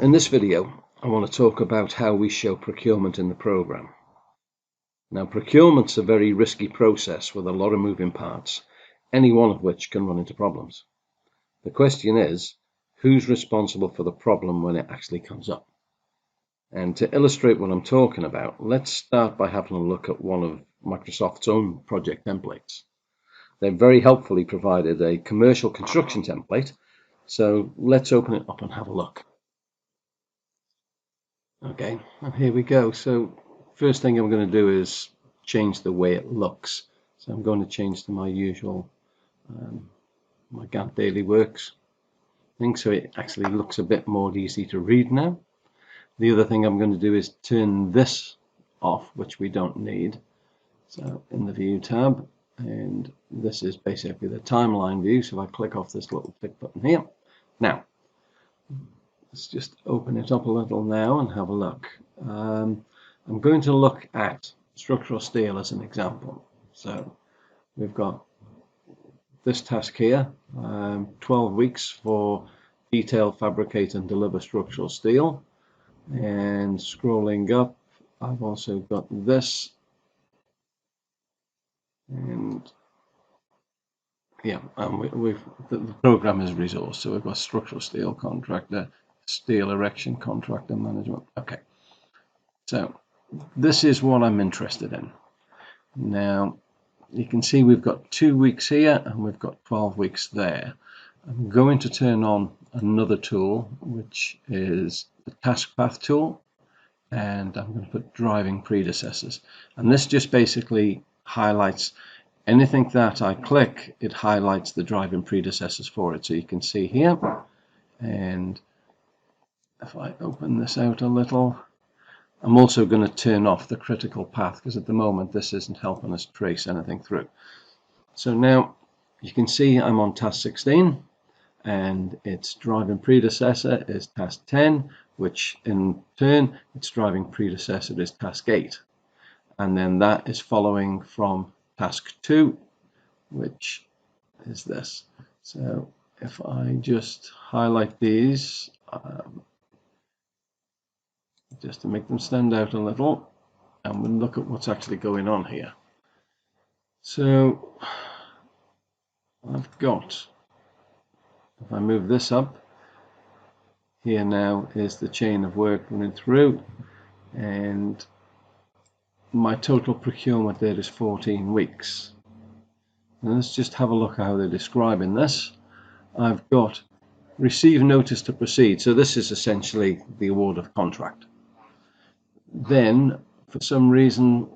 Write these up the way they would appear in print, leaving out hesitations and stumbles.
In this video, I want to talk about how we show procurement in the program. Now, procurement's a very risky process with a lot of moving parts, any one of which can run into problems. The question is, who's responsible for the problem when it actually comes up? And to illustrate what I'm talking about, let's start by having a look at one of Microsoft's own project templates. They've very helpfully provided a commercial construction template, so let's open it up and have a look. Okay, and here we go. So first thing I'm going to do is change the way it looks. So I'm going to change to my usual my Gantt Daily Works thing, so it actually looks a bit more easy to read now. The other thing I'm going to do is turn this off, which we don't need. So in the View tab, and this is basically the timeline view. So if I click off this little tick button here, now let's just open it up a little now and have a look. I'm going to look at structural steel as an example. So we've got this task here, 12 weeks for detail, fabricate and deliver structural steel. And scrolling up, I've also got this. And yeah, and the program is resourced. So we've got structural steel contractor, steel erection contractor management. Okay, so this is what I'm interested in. Now you can see we've got 2 weeks here and we've got 12 weeks there. I'm going to turn on another tool, which is the task path tool, and I'm going to put driving predecessors, and this just basically highlights anything that I click. It highlights the driving predecessors for it, so you can see here. And if I open this out a little, I'm also going to turn off the critical path, because at the moment this isn't helping us trace anything through. So now you can see I'm on task 16, and its driving predecessor is task 10, which in turn its driving predecessor is task 8, and then that is following from task 2, which is this. So if I just highlight these just to make them stand out a little, and we'll look at what's actually going on here. So I've got, if I move this up, here now is the chain of work running through, and my total procurement there is 14 weeks. Now let's just have a look at how they're describing this. I've got receive notice to proceed. So this is essentially the award of contract. Then, for some reason,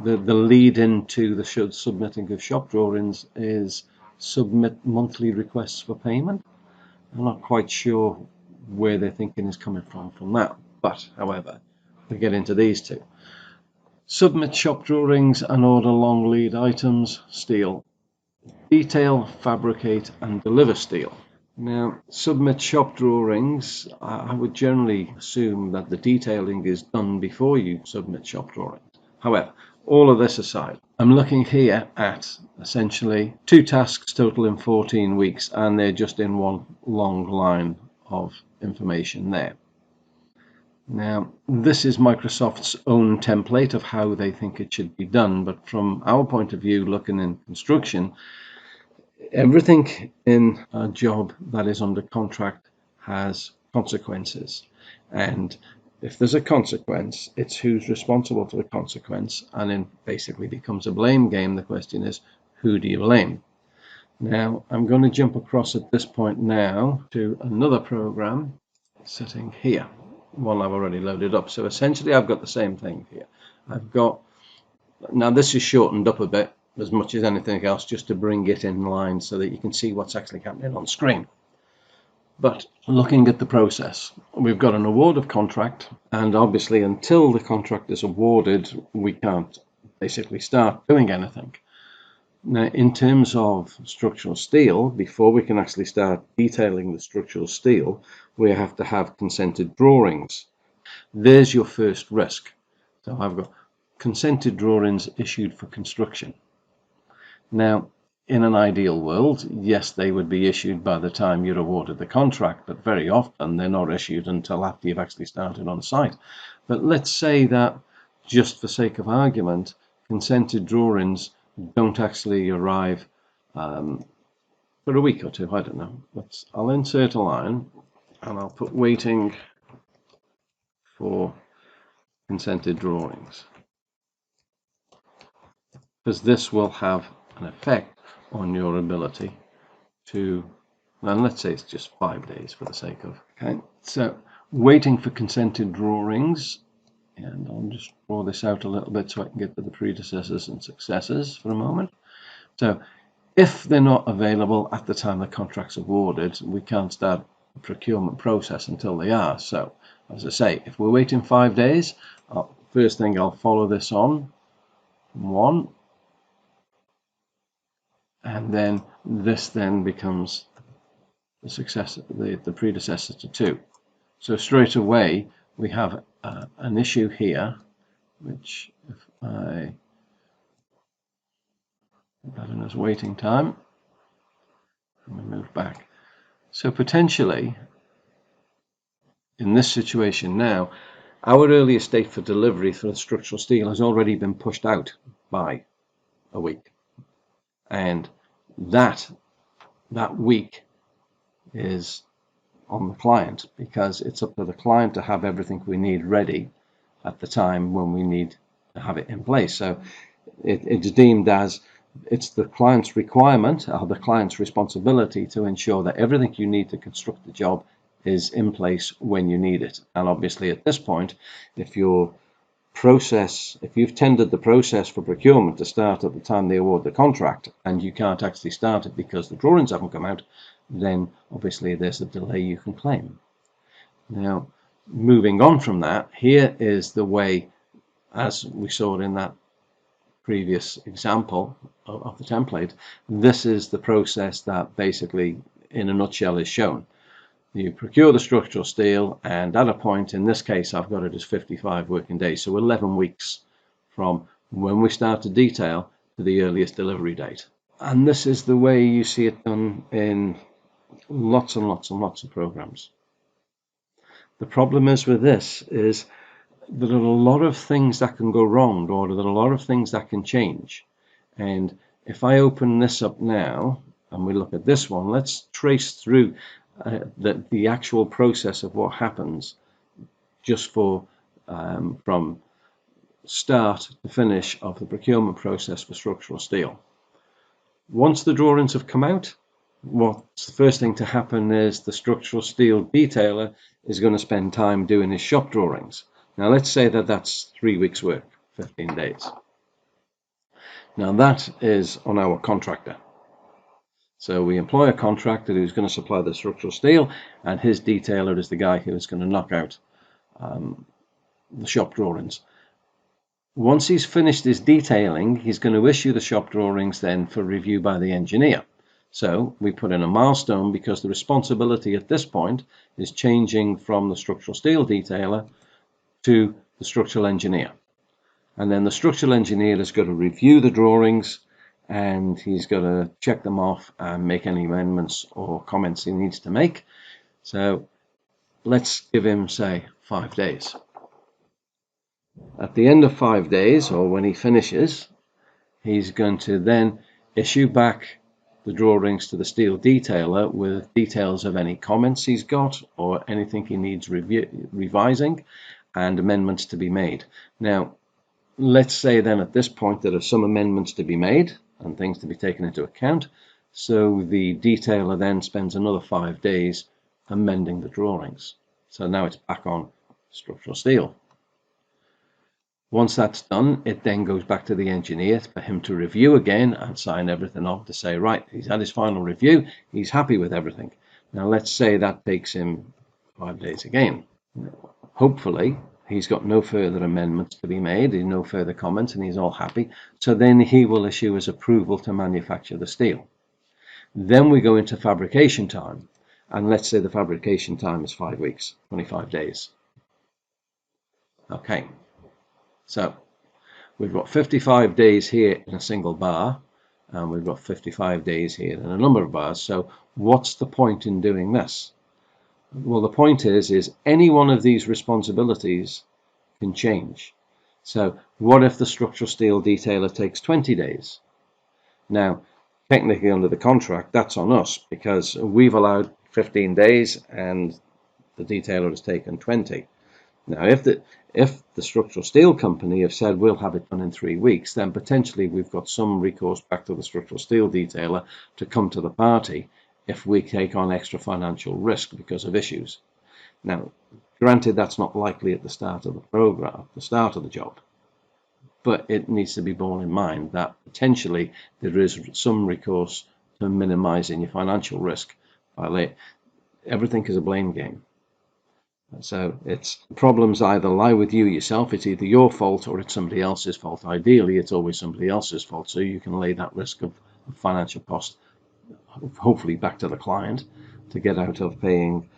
the lead into the submitting of shop drawings is submit monthly requests for payment. I'm not quite sure where their thinking is coming from that, but however, we get into these two. Submit shop drawings and order long lead items, steel. Detail, fabricate and deliver steel. Now, submit shop drawings, I would generally assume that the detailing is done before you submit shop drawings. However, all of this aside, I'm looking here at essentially 2 tasks totaling 14 weeks, and they're just in one long line of information there. Now, this is Microsoft's own template of how they think it should be done, but from our point of view, looking in construction, everything in a job that is under contract has consequences, and if there's a consequence, it's who's responsible for the consequence, and then basically becomes a blame game. The question is, who do you blame? Now I'm going to jump across at this point now to another program sitting here, one I've already loaded up. So essentially I've got the same thing here. I've got, now this is shortened up a bit as much as anything else, just to bring it in line so that you can see what's actually happening on screen. But looking at the process, we've got an award of contract, and obviously until the contract is awarded, we can't basically start doing anything. Now, in terms of structural steel, before we can actually start detailing the structural steel, we have to have consented drawings. There's your first risk. So I've got consented drawings issued for construction. Now, in an ideal world, yes, they would be issued by the time you're awarded the contract, but very often they're not issued until after you've actually started on site. But let's say that, just for sake of argument, consented drawings don't actually arrive for a week or two. I don't know. I'll insert a line and I'll put waiting for consented drawings, because this will have an effect on your ability to, and let's say it's just 5 days for the sake of, okay, so waiting for consented drawings, and I'll just draw this out a little bit so I can get to the predecessors and successors for a moment. So if they're not available at the time the contract's awarded, we can't start the procurement process until they are. So as I say, if we're waiting 5 days, first thing I'll follow this on 1, and then this then becomes the successor, the predecessor to 2. So straight away we have an issue here, which if I put that in as waiting time, and we move back. So potentially in this situation now, our earliest date for delivery for the structural steel has already been pushed out by a week, and that week is on the client, because it's up to the client to have everything we need ready at the time when we need to have it in place. So it's deemed as it's the client's requirement or the client's responsibility to ensure that everything you need to construct the job is in place when you need it. And obviously at this point, if you've tendered the process for procurement to start at the time they award the contract and you can't actually start it because the drawings haven't come out, then obviously there's a delay you can claim. Now, moving on from that, here is the way, as we saw in that previous example of the template, this is the process that basically in a nutshell is shown. You procure the structural steel, and at a point, in this case I've got it as 55 working days, so 11 weeks from when we start to detail to the earliest delivery date. And this is the way you see it done in lots and lots and lots of programs. The problem is with this is there are a lot of things that can go wrong, or there are a lot of things that can change. And if I open this up now and we look at this one, let's trace through the actual process of what happens just for from start to finish of the procurement process for structural steel. Once the drawings have come out, what's the first thing to happen is the structural steel detailer is going to spend time doing his shop drawings. Now let's say that that's 3 weeks work, 15 days. Now that is on our contractor. So we employ a contractor who's going to supply the structural steel, and his detailer is the guy who is going to knock out the shop drawings. Once he's finished his detailing, he's going to issue the shop drawings then for review by the engineer. So we put in a milestone because the responsibility at this point is changing from the structural steel detailer to the structural engineer. And then the structural engineer has got to review the drawings, and he's got to check them off and make any amendments or comments he needs to make. So let's give him, say, 5 days. At the end of 5 days, or when he finishes, he's going to then issue back the drawings to the steel detailer with details of any comments he's got or anything he needs revising and amendments to be made. Now, let's say then at this point there are some amendments to be made and things to be taken into account. So the detailer then spends another 5 days amending the drawings. So now it's back on structural steel. Once that's done, it then goes back to the engineer for him to review again and sign everything off to say, right, he's had his final review, he's happy with everything. Now let's say that takes him 5 days again. Hopefully he's got no further amendments to be made, no further comments, and he's all happy. So then he will issue his approval to manufacture the steel. Then we go into fabrication time, and let's say the fabrication time is 5 weeks, 25 days. Okay. So we've got 55 days here in a single bar, and we've got 55 days here and a number of bars. So what's the point in doing this? Well, the point is any one of these responsibilities can change. So what if the structural steel detailer takes 20 days? Now, technically under the contract, that's on us because we've allowed 15 days and the detailer has taken 20. Now, if the structural steel company have said we'll have it done in 3 weeks, then potentially we've got some recourse back to the structural steel detailer to come to the party if we take on extra financial risk because of issues. Now, granted, that's not likely at the start of the program, the start of the job, but it needs to be borne in mind that potentially there is some recourse to minimizing your financial risk. Everything is a blame game. So it's problems either lie with you yourself, it's either your fault or it's somebody else's fault. Ideally, it's always somebody else's fault, so you can lay that risk of financial cost hopefully back to the client to get out of paying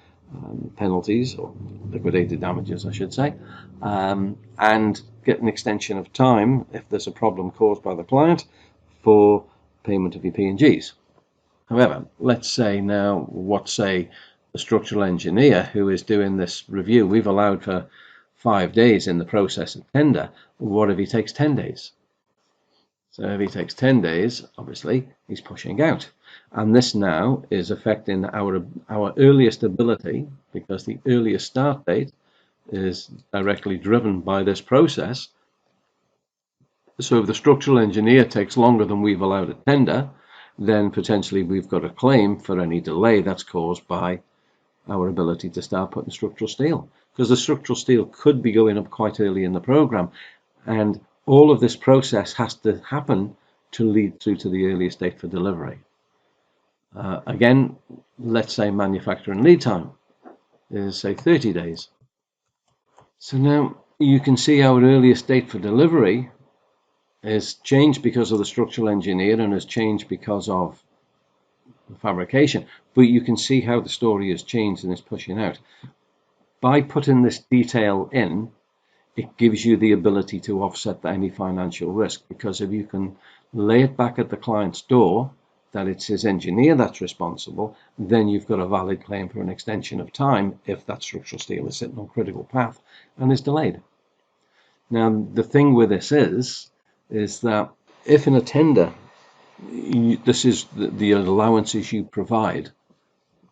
penalties or liquidated damages, I should say, and get an extension of time if there's a problem caused by the client for payment of your P&Gs. However, let's say now the structural engineer who is doing this review, we've allowed for 5 days in the process of tender. What if he takes 10 days? So if he takes 10 days, obviously he's pushing out. And this now is affecting our earliest ability, because the earliest start date is directly driven by this process. So if the structural engineer takes longer than we've allowed a tender, then potentially we've got a claim for any delay that's caused by our ability to start putting structural steel, because the structural steel could be going up quite early in the program, and all of this process has to happen to lead through to the earliest date for delivery. Again, let's say manufacturing lead time is say 30 days. So now you can see our earliest date for delivery is changed because of the structural engineer and has changed because of the fabrication, but you can see how the story has changed and is pushing out. By putting this detail in, it gives you the ability to offset any financial risk, because if you can lay it back at the client's door that it's his engineer that's responsible, then you've got a valid claim for an extension of time if that structural steel is sitting on critical path and is delayed. Now, the thing with this is that if in a tender, this is the allowances you provide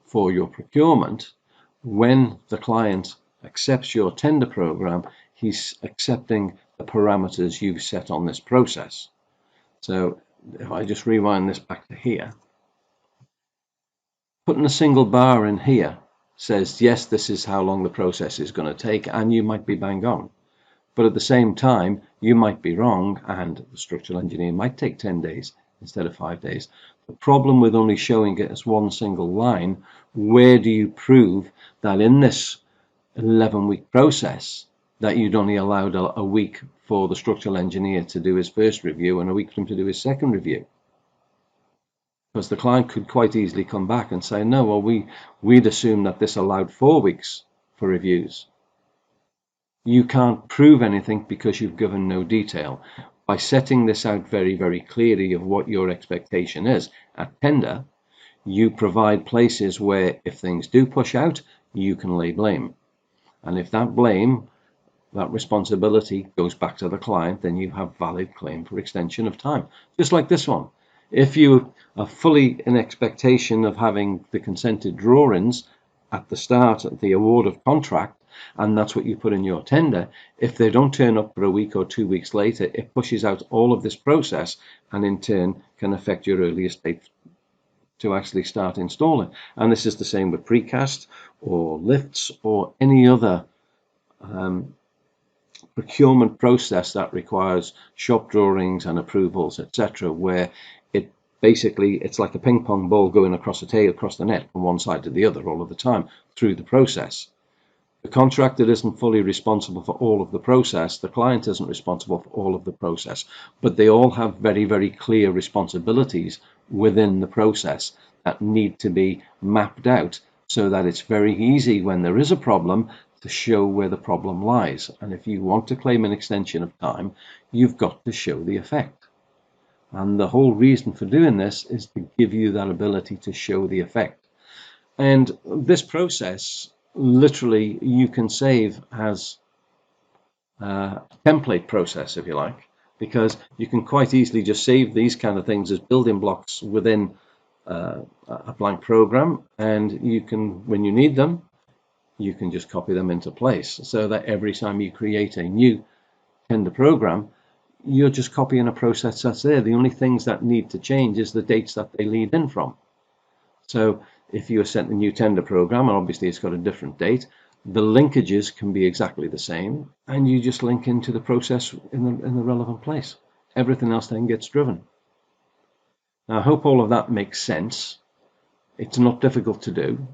for your procurement, when the client accepts your tender program, he's accepting the parameters you've set on this process. So if I just rewind this back to here, putting a single bar in here says, yes, this is how long the process is going to take, and you might be bang on. But at the same time, you might be wrong, and the structural engineer might take 10 days instead of 5 days. The problem with only showing it as one single line, where do you prove that in this 11-week process that you'd only allowed a week for the structural engineer to do his first review and a week for him to do his second review? Because the client could quite easily come back and say, no, well, we'd assume that this allowed 4 weeks for reviews. You can't prove anything because you've given no detail. By setting this out very, very clearly of what your expectation is at tender, you provide places where if things do push out, you can lay blame. And if that blame, that responsibility goes back to the client, then you have valid claim for extension of time. Just like this one. If you are fully in expectation of having the consented drawings at the start of the award of contract, and that's what you put in your tender, if they don't turn up for a week or 2 weeks later, it pushes out all of this process and in turn can affect your earliest date to actually start installing. And this is the same with precast or lifts or any other procurement process that requires shop drawings and approvals, etc., where it's like a ping pong ball going across the net from one side to the other all of the time through the process. The contractor isn't fully responsible for all of the process. The client isn't responsible for all of the process, but they all have very, very clear responsibilities within the process that need to be mapped out so that it's very easy when there is a problem to show where the problem lies. And if you want to claim an extension of time, you've got to show the effect. And the whole reason for doing this is to give you that ability to show the effect. And this process, literally, you can save as a template process, if you like, because you can quite easily just save these kind of things as building blocks within a blank program, and you can, when you need them, you can just copy them into place, so that every time you create a new tender program, you're just copying a process that's there. The only things that need to change is the dates that they lead in from. So if you are sent a new tender program, and obviously it's got a different date, the linkages can be exactly the same, and you just link into the process in the relevant place. Everything else then gets driven. Now, I hope all of that makes sense. It's not difficult to do.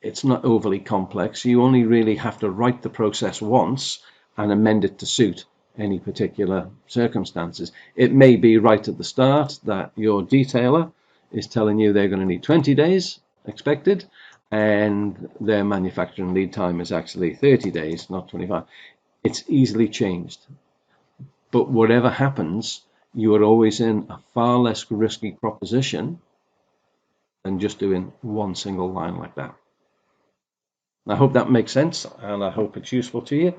It's not overly complex. You only really have to write the process once and amend it to suit any particular circumstances. It may be right at the start that your detailer is telling you they're going to need 20 days expected, and their manufacturing lead time is actually 30 days, not 25. It's easily changed. But whatever happens, you are always in a far less risky proposition than just doing one single line like that. I hope that makes sense, and I hope it's useful to you.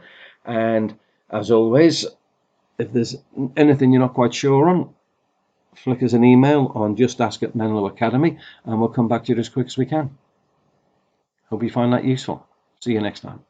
And as always, if there's anything you're not quite sure on, flick us an email on justask@Menlo Academy, and we'll come back to you as quick as we can. Hope you find that useful. See you next time.